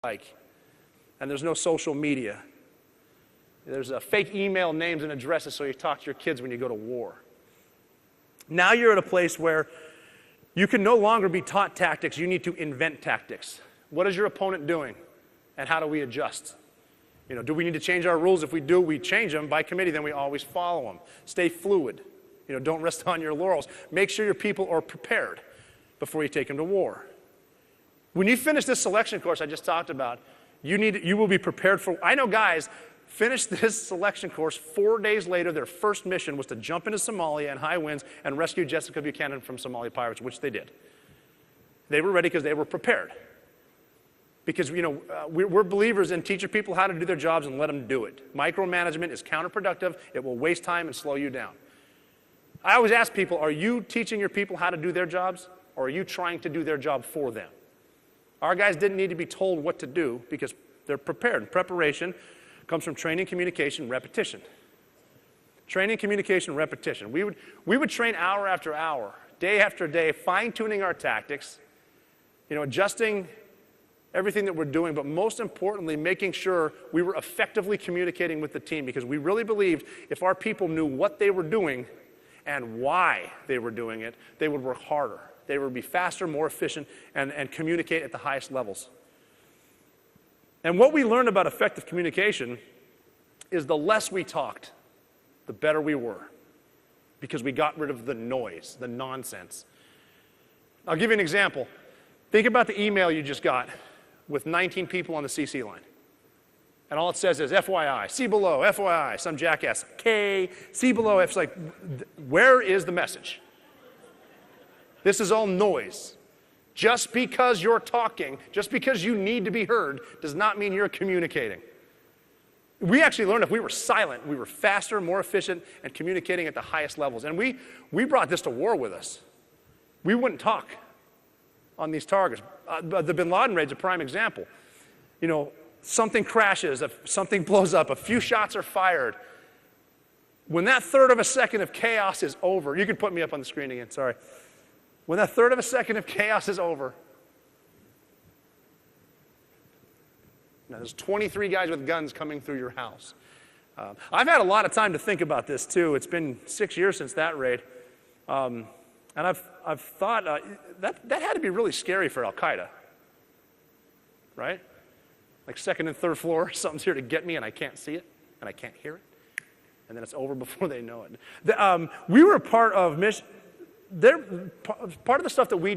like. And there's no social media. There's fake email names and addresses so you talk to your kids when you go to war. Now you're at a place where you can no longer be taught tactics, you need to invent tactics. What is your opponent doing? And how do we adjust? Do we need to change our rules? If we do, we change them by committee, then we always follow them. Stay fluid. Don't rest on your laurels. Make sure your people are prepared before you take them to war. When you finish this selection course I just talked about, you will be prepared for, I know guys finished this selection course 4 days later, their first mission was to jump into Somalia in high winds and rescue Jessica Buchanan from Somali pirates, which they did. They were ready because they were prepared. Because, we're believers in teaching people how to do their jobs and let them do it. Micromanagement is counterproductive. It will waste time and slow you down. I always ask people, are you teaching your people how to do their jobs, or are you trying to do their job for them? Our guys didn't need to be told what to do because they're prepared. And preparation comes from training, communication, repetition. Training, communication, repetition. We would train hour after hour, day after day, fine-tuning our tactics, adjusting everything that we're doing, but most importantly, making sure we were effectively communicating with the team, because we really believed if our people knew what they were doing and why they were doing it, they would work harder. They would be faster, more efficient, and communicate at the highest levels. And what we learned about effective communication is the less we talked, the better we were, because we got rid of the noise, the nonsense. I'll give you an example. Think about the email you just got with 19 people on the CC line. And all it says is FYI, see below, FYI, some jackass, K, see below. It's like, where is the message? This is all noise. Just because you're talking, just because you need to be heard, does not mean you're communicating. We actually learned if we were silent, we were faster, more efficient, and communicating at the highest levels. And we brought this to war with us. We wouldn't talk on these targets. The Bin Laden raid's a prime example. Something crashes, something blows up, a few shots are fired. When that third of a second of chaos is over, you can put me up on the screen again, sorry. When that third of a second of chaos is over, now there's 23 guys with guns coming through your house. I've had a lot of time to think about this too. It's been 6 years since that raid. And I've thought that had to be really scary for Al-Qaeda, right? Like second and third floor, something's here to get me and I can't see it and I can't hear it. And then it's over before they know it. We were part of part of the stuff that we